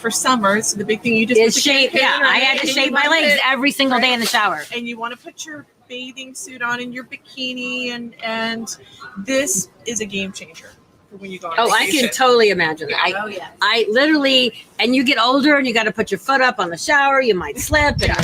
for summer, so the big thing you just is shave. Yeah, I had to shave my legs every single day in the shower. And you want to put your bathing suit on and your bikini, and this is a game changer for when you go on vacation. I can totally imagine that. I literally, and you get older and you got to put your foot up on the shower. You might slip. And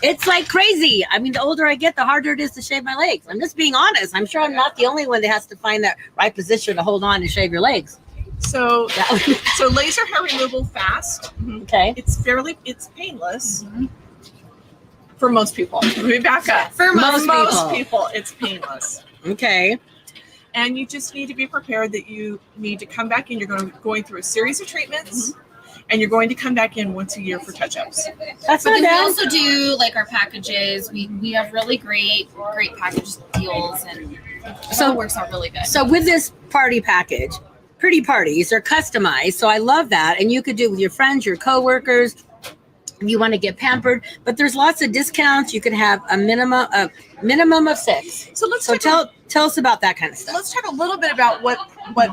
it's like crazy. I mean, the older I get, the harder it is to shave my legs. I'm just being honest. I'm sure I'm not the only one that has to find that right position to hold on and shave your legs. So laser hair removal fast. Okay. It's painless. For most people. Let me back up. For most people, it's painless. Okay. And you just need to be prepared that you need to come back in. You're going through a series of treatments, and you're going to come back in once a year for touch-ups. But then we also do like our packages. We have really great package deals, and so it works out really good. So with this party package, pretty parties are customized. So I love that, and you could do it with your friends, your coworkers. If you want to get pampered, but there's lots of discounts. You can have a minimum of 6. So tell us about that kind of stuff. Let's talk a little bit about what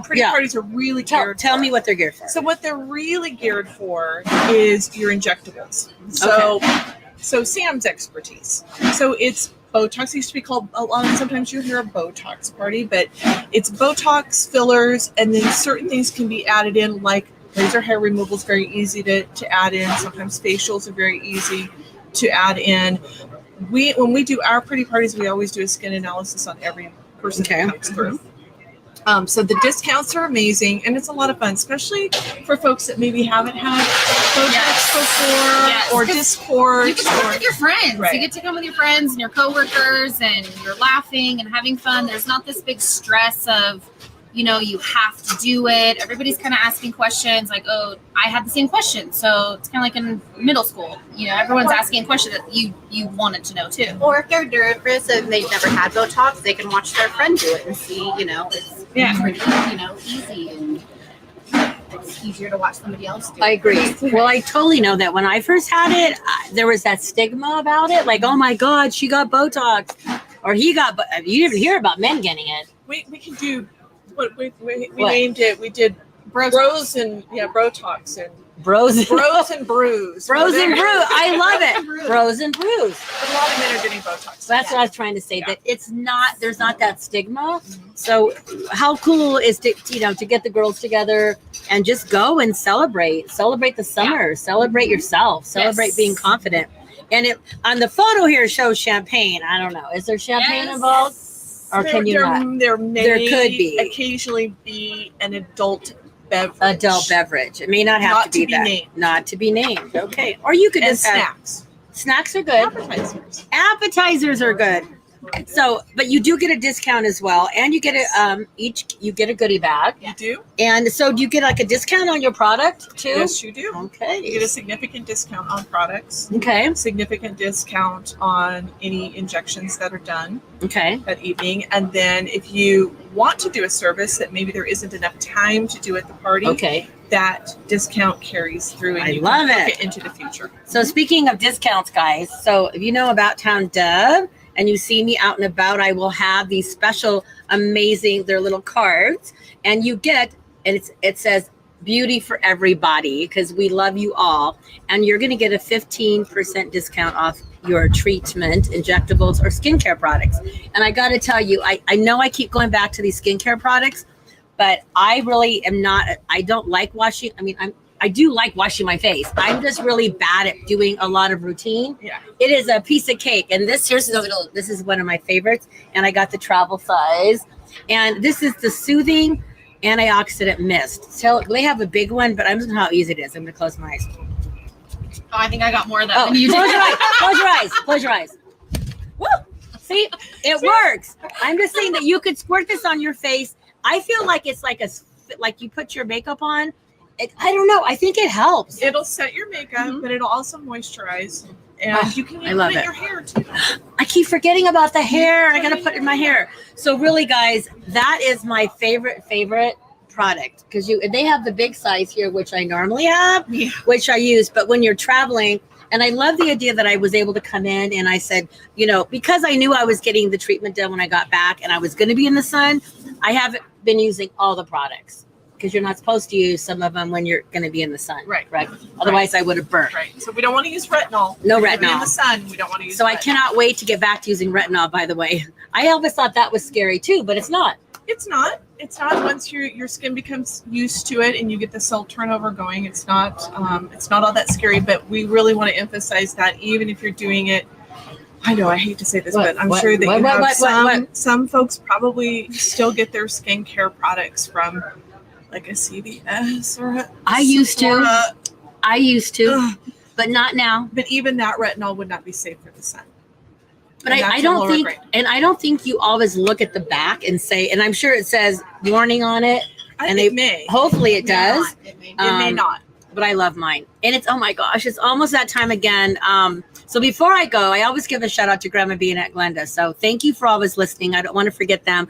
pretty parties are really geared for. Tell me what they're geared for. So what they're really geared for is your injectables. So Sam's expertise. So it's Botox. It used to be called, sometimes you hear a Botox party, but it's Botox, fillers, and then certain things can be added in, like laser hair removal is very easy to add in. Sometimes facials are very easy to add in. When we do our pretty parties, we always do a skin analysis on every person that comes through. So the discounts are amazing, and it's a lot of fun, especially for folks that maybe haven't had Botox before or Dysport. You get to come with your friends. Right. You get to come with your friends and your coworkers, and you're laughing and having fun. There's not this big stress of, you have to do it. Everybody's kind of asking questions like, oh, I had the same question. So it's kind of like in middle school. Everyone's asking a question that you wanted to know too. Or if they're nervous and they've never had Botox, they can watch their friend do it and see, it's pretty, easy, and it's easier to watch somebody else do it. I agree. Well, I totally know that when I first had it, there was that stigma about it. Like, oh my God, she got Botox, or he got. You didn't hear about men getting it. We can do. We named it. We did bros and Brotox and bros and brews. Bros and brews. I love it. Bros and brews. But a lot of men are getting Botox. That's what I was trying to say. That it's not. There's not that stigma. So how cool is to get the girls together and just go and celebrate the summer, celebrate yourself, celebrate being confident. And it on the photo here shows champagne. I don't know. Is there champagne involved? Or can you not? There could be occasionally be an adult beverage. It may not have to be that. Not to be named. Okay. Or you could just snacks. Snacks are good. Appetizers are good. So, but you do get a discount as well, and you get you get a goodie bag. You do. And so, do you get like a discount on your product too? Yes, you do. Okay. You get a significant discount on products. Okay. Significant discount on any injections that are done. Okay. That evening, and then if you want to do a service that maybe there isn't enough time to do at the party. Okay. That discount carries through, and I you love can it book it into the future. So, speaking of discounts, guys, so if you know About Town Dove and you see me out and about, I will have these special, amazing, they're little cards, and you get, and it says beauty for everybody, because we love you all, and you're going to get a 15% discount off your treatment, injectables, or skincare products. And I got to tell you, I know I keep going back to these skincare products, but I really am not, I don't like washing. I mean, I do like washing my face. I'm just really bad at doing a lot of routine. Yeah. It is a piece of cake. And this is one of my favorites. And I got the travel size. And this is the Soothing Antioxidant Mist. So they have a big one, but I'm just going to know how easy it is. I'm going to close my eyes. Oh, I think I got more of that than you Close did. your eyes. Close your eyes. Close your eyes. Woo! See, it works. I'm just saying that you could squirt this on your face. I feel like it's like you put your makeup on. I don't know. I think it helps. It'll set your makeup, but it'll also moisturize. And you can even put it in your hair too. I keep forgetting about the hair. I got to put it in my hair. So really, guys, that is my favorite product, because they have the big size here, which I normally have, which I use. But when you're traveling, and I love the idea that I was able to come in and I said, because I knew I was getting the treatment done when I got back and I was going to be in the sun, I haven't been using all the products. because you're not supposed to use some of them when you're going to be in the sun. Right. Correct. Otherwise, I would have burnt. Right. So we don't want to use retinol. No When you're retinol. in the sun. We don't want to use. So retinol. I cannot wait to get back to using retinol. By the way, I always thought that was scary too, but it's not. It's not. It's not. Once your skin becomes used to it and you get the cell turnover going, it's not. It's not all that scary. But we really want to emphasize that even if you're doing it. I know I hate to say this, but I'm sure that some folks probably still get their skincare products from like a CVS or a I used Sephora. to, but not now. But even that retinol would not be safe for the sun. But And I that's a don't lower think, grade. and I don't think you always look at the back and say, and I'm sure it says warning on it. And It may. Hopefully it does. It may It may not. But I love mine. And it's, oh my gosh, it's almost that time again. So before I go, I always give a shout out to Grandma B and Aunt Glenda. So thank you for always listening. I don't want to forget them.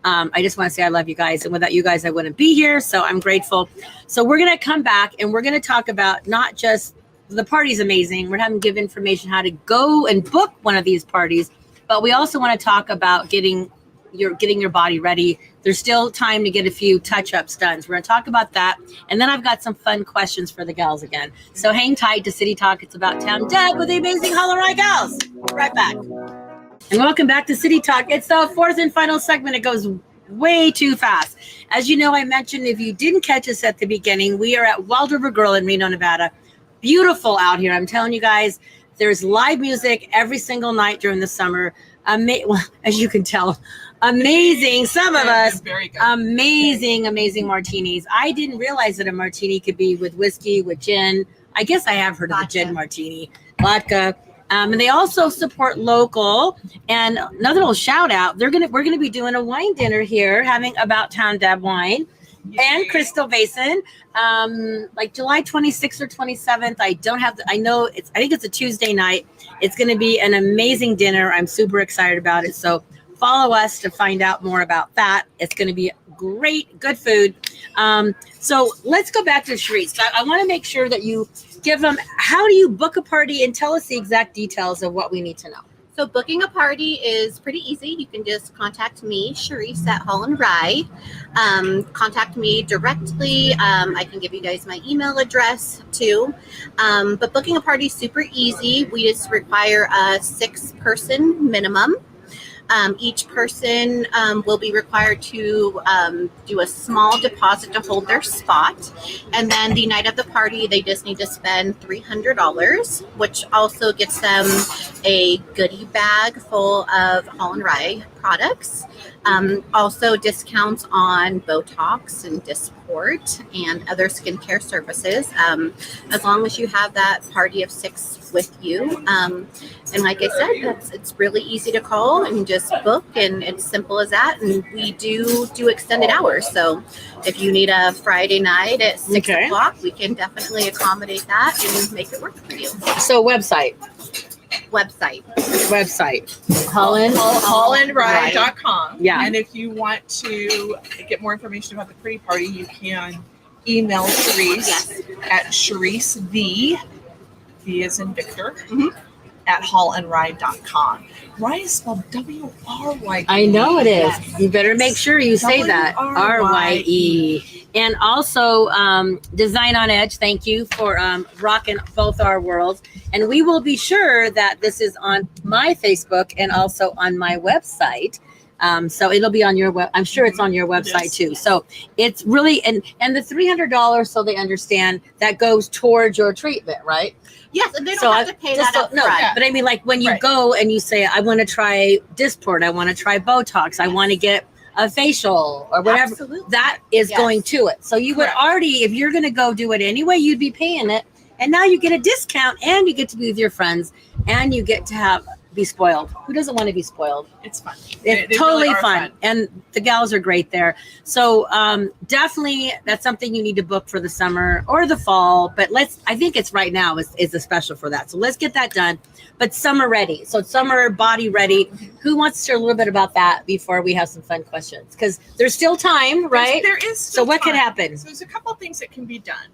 I just want to say I love you guys. And without you guys, I wouldn't be here. So I'm grateful. So we're going to come back and we're going to talk about not just the party's amazing. We're having to give information how to go and book one of these parties. But we also want to talk about getting your body ready. There's still time to get a few touch-ups done. So we're going to talk about that. And then I've got some fun questions for the gals again. So hang tight to City Talk. It's about town Deb with the amazing Wrye gals. Right back. And welcome back to City Talk. It's the fourth and final segment. It goes way too fast. As you know, I mentioned if you didn't catch us at the beginning, we are at Wild River Girl in Reno, Nevada. Beautiful out here. I'm telling you guys, there's live music every single night during the summer. Well, as you can tell, amazing. Some of us, Very good. amazing martinis. I didn't realize that a martini could be with whiskey, with gin. I guess I have heard of the gin martini, vodka. And they also support local. And another little shout out, we're gonna be doing a wine dinner here, having About Town Deb wine and Crystal Basin, like July 26th or 27th. I think it's a Tuesday night. It's going to be an amazing dinner. I'm super excited about it. So follow us to find out more about that. It's going to be great, good food. So let's go back to Sharice. I want to make sure that you give them, how do you book a party, and tell us the exact details of what we need to know. So booking a party is pretty easy. You can just contact me, Sharice at Wrye. Contact me directly. I can give you guys my email address too. But booking a party is super easy. We just require a 6-person minimum. Each person will be required to do a small deposit to hold their spot. And then the night of the party, they just need to spend $300, which also gets them a goodie bag full of Wrye products. Also discounts on Botox and Dysport and other skincare services, as long as you have that party of 6 with you. And like I said, it's really easy to call and just book, and it's simple as that. And we do extended hours. So if you need a Friday night at 6 o'clock, we can definitely accommodate that and make it work for you. So website. HollandRye.com. Yeah. And if you want to get more information about the pretty party, you can email Sharice at Sharice V as in Victor, at HollandRye.com. Rye is spelled W-R-Y-E. I know it is. Yes. You better make sure you say that. R-Y-E. And also Design on Edge. Thank you for rocking both our worlds. And we will be sure that this is on my Facebook and also on my website. So it'll be on your web. I'm sure it's on your website too. So it's really, and the $300, so they understand, that goes towards your treatment, right? Yes, and they don't have to pay that up front. But I mean, like when you go and you say, I want to try Dysport, I want to try Botox, I want to get a facial or whatever, that is going to it. So you would already, if you're going to go do it anyway, you'd be paying it. And now you get a discount, and you get to be with your friends, and you get to be spoiled. Who doesn't want to be spoiled? It's fun. It's totally really fun. And the gals are great there. So definitely that's something you need to book for the summer or the fall. But I think it's right now is a special for that. So let's get that done. But summer ready. So summer body ready. Who wants to share a little bit about that before we have some fun questions? Because there's still time, right? There is still So what time. could happen? So there's a couple of things that can be done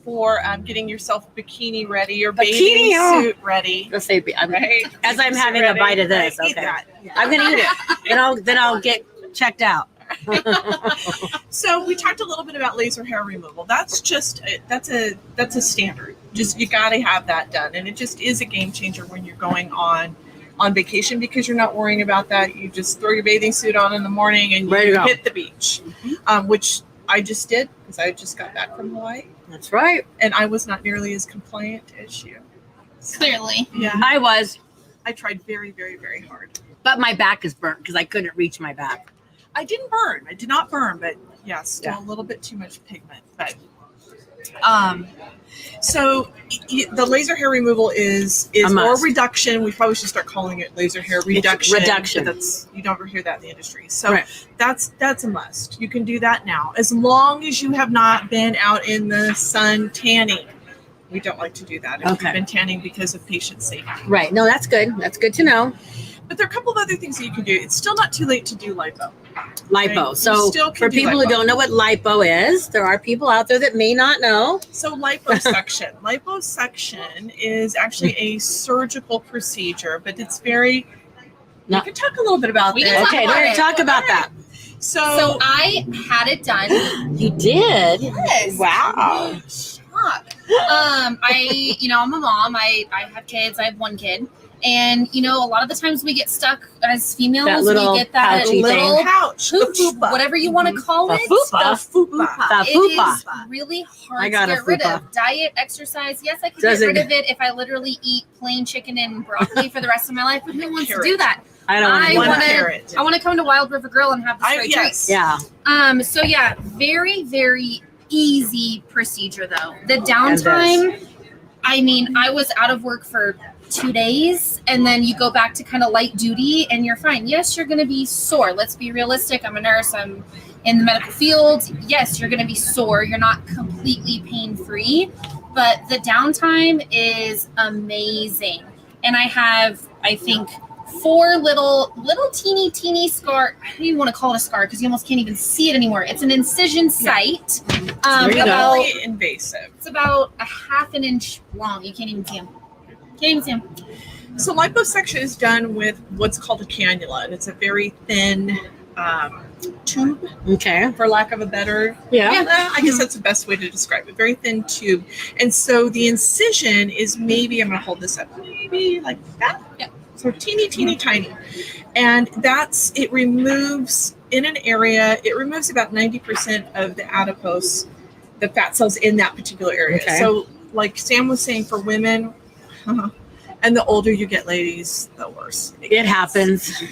for getting yourself bikini ready or bathing suit ready. Let's say, Right? as I'm having a bite of this, Eat okay. that. I'm gonna eat it. Then I'll get checked out. So we talked a little bit about laser hair removal. That's a standard. Just you got to have that done, and it just is a game changer when you're going on vacation because you're not worrying about that. You just throw your bathing suit on in the morning and you hit the beach, which I just did because I just got back from Hawaii. That's right. And I was not nearly as compliant as you. Clearly. Yeah. I was, I tried very, very, very hard. but my back is burnt because I couldn't reach my back. I didn't burn. I did not burn, but yeah, still a little bit too much pigment. But so the laser hair removal is or reduction. We probably should start calling it laser hair reduction. Reduction. That's you don't ever hear that in the industry. So that's a must. You can do that now as long as you have not been out in the sun tanning. We don't like to do that if you've been tanning because of patient safety. Right. No, that's good. That's good to know. But there are a couple of other things that you can do. It's still not too late to do lipo. Lipo. Right? So for people who don't know what lipo is, there are people out there that may not know. So liposuction. Liposuction is actually a surgical procedure, but it's very. We can talk a little bit about that. Okay, we're going to talk about that. So I had it done. You did? Yes. Wow. I'm a mom. I have kids. I have one kid. And, a lot of the times we get stuck as females. We get that little pouch, pooch, whatever you want to call it. The fupa. It is really hard to get rid of. Diet, exercise. Yes, I can get rid of it if I literally eat plain chicken and broccoli for the rest of my life. But who wants to do that? I don't I want to come to Wild River Grill and have the straight treats. Yeah. So yeah, very, very easy procedure though. The downtime, I was out of work for 2 days and then you go back to kind of light duty and you're fine. Yes, you're going to be sore. Let's be realistic. I'm a nurse. I'm in the medical field. Yes, you're going to be sore. You're not completely pain-free, but the downtime is amazing. And I have, I think, 4 little teeny scar. I don't even want to call it a scar because you almost can't even see it anymore. It's an incision site. Minimally invasive. It's about a half an inch long. You can't even see them. So liposuction is done with what's called a cannula, and it's a very thin tube. Okay. For lack of a better, I guess that's the best way to describe it. Very thin tube, and so the incision is maybe I'm going to hold this up, maybe like that. Yeah. So teeny tiny, and it removes in an area. It removes about 90% of the adipose, the fat cells in that particular area. Okay. So, like Sam was saying, for women. And the older you get, ladies, the worse. It happens.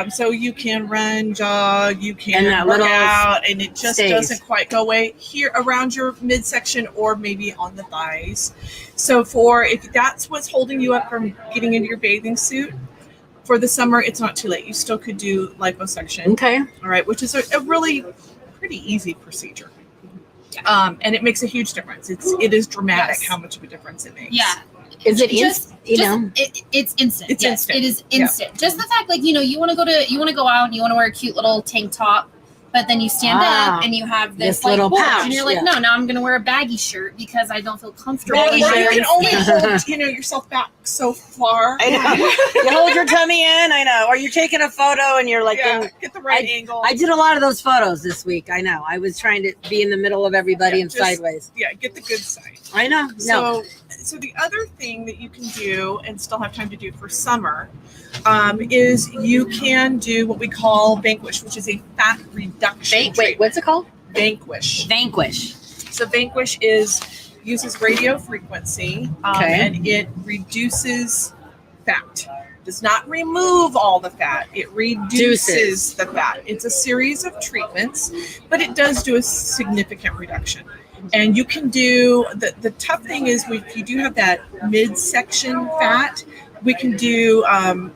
So you can run, jog, you can work out, and it just doesn't quite go away here around your midsection or maybe on the thighs. So if that's what's holding you up from getting into your bathing suit, for the summer, it's not too late. You still could do liposuction. Okay. All right, which is a really pretty easy procedure. And it makes a huge difference. It is dramatic how much of a difference it makes. Yeah. Is it it's instant. It's instant. It is instant. Just the fact, you want to go out and you want to wear a cute little tank top, but then you stand up and you have this little pouch, and you're like, no, now I'm going to wear a baggy shirt because I don't feel comfortable. Or you can only hold, yourself back so far. I know. You hold your tummy in. I know. Or you're taking a photo and you're like, get the right angle. I did a lot of those photos this week. I know. I was trying to be in the middle of everybody and sideways. Yeah, get the good side. I know. So the other thing that you can do and still have time to do for summer is you can do what we call Vanquish, which is a fat reduction. Wait, what's it called? Vanquish. So Vanquish uses radio frequency and it reduces fat. Does not remove all the fat. It reduces the fat. It's a series of treatments, but it does do a significant reduction. And you can do the tough thing is if you do have that midsection fat, we can do a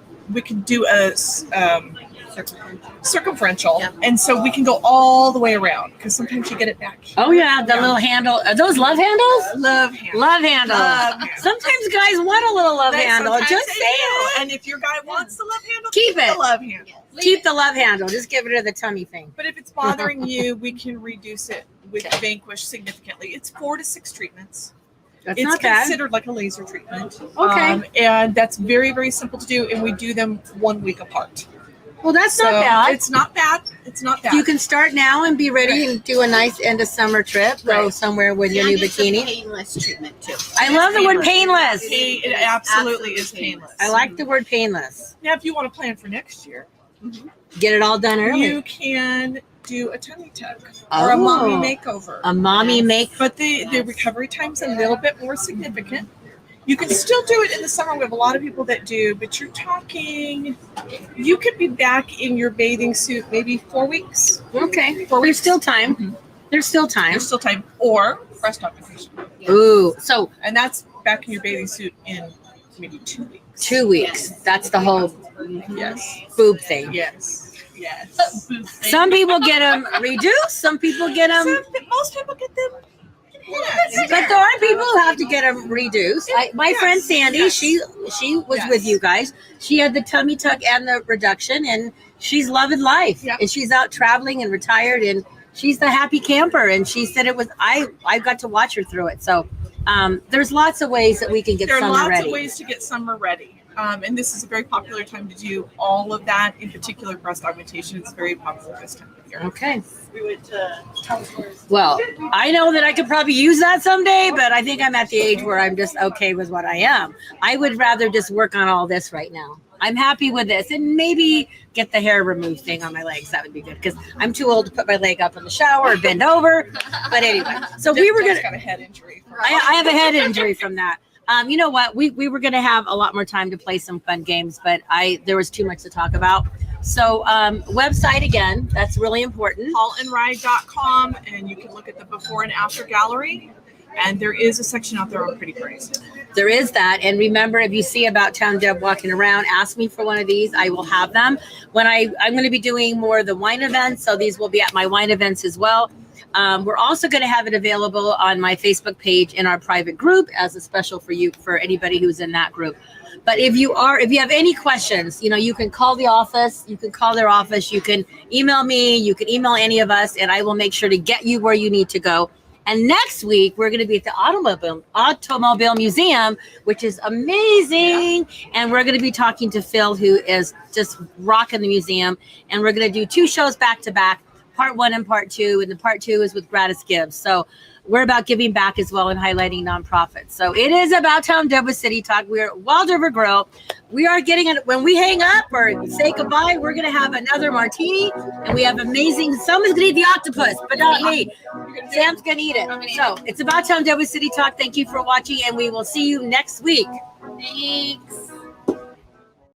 circumferential, and so we can go all the way around because sometimes you get it back. Oh yeah, the little handle. Are those love handles? Love handles. Love handles. Sometimes guys want a little love handle. Just say it. And if your guy wants the love handle, keep it. The love handle. Keep the love handle. Just give it to the tummy thing. But if it's bothering you, we can reduce it with Vanquish significantly. It's 4 to 6 treatments. That's it's not bad. considered like a laser treatment. Okay. And that's very, very simple to do. And we do them 1 week apart. Well, that's So not bad. it's not bad. It's not bad. You can start now and be ready and do a nice end of summer trip. Go somewhere with your new And it's a bikini. painless treatment too. I love the word painless. It absolutely is painless. I like the word painless. Now, if you want to plan for next year, Get it all done early. you can do a tummy tuck or a mommy makeover. A mommy make. But the recovery time's a little bit more significant. You can still do it in the summer. We have a lot of people that do, but you're talking, you could be back in your bathing suit maybe 4 weeks. Okay. 4 There's weeks. still time. Mhm. There's still time. There's still time. Or breast augmentation. Ooh. So And that's back in your bathing suit in maybe 2 weeks. 2 weeks. That's the whole Yes. boob thing. Yes. Yes. Some people get them reduced. Some people get them. Most people get them. But there are people who have to get them reduced. My friend Sandy, she was with you guys. She had the tummy tuck and the reduction, and she's loving life. Yep. And she's out traveling and retired, and she's the happy camper. And she said it was I got to watch her through it. So there's lots of ways that we can get There are summer lots ready. of ways to get summer ready. And this is a very popular time to do all of that. In particular, breast augmentation is very popular this time of year. Okay. We would Well, I know that I could probably use that someday, but I think I'm at the age where I'm just okay with what I am. I would rather just work on all this right now. I'm happy with this, and maybe get the hair removed thing on my legs. That would be good because I'm too old to put my leg up in the shower or bend over. But anyway, so we were gonna. got a head injury. I have a head injury from that. You know what? We were gonna have a lot more time to play some fun games, but there was too much to talk about. So website again, that's really important. HollandRye.com, and you can look at the before and after gallery. And there is a section out there on Pretty Praise. There is that. And remember, if you see About Town Deb walking around, ask me for one of these. I will have them. When I'm going to be doing more of the wine events, so these will be at my wine events as well. We're also going to have it available on my Facebook page in our private group as a special for you, for anybody who's in that group. But if you have any questions, you can call the office, you can call their office, you can email me, you can email any of us, and I will make sure to get you where you need to go. And next week, we're going to be at the Automobile Museum, which is amazing. And we're going to be talking to Phil, who is just rocking the museum. And we're going to do 2 shows back to back, part 1 and part 2. And the part 2 is with Gratis Gives. So we're about giving back as well and highlighting nonprofits. So it is About Town Deb with City Talk. We're at Wild River Grill. We are getting it when we hang up or say goodbye. We're going to have another martini, and we have amazing. Someone's going to eat the octopus, but not me. Sam's going to eat it. So it's About Town Deb with City Talk. Thank you for watching, and we will see you next week. Thanks.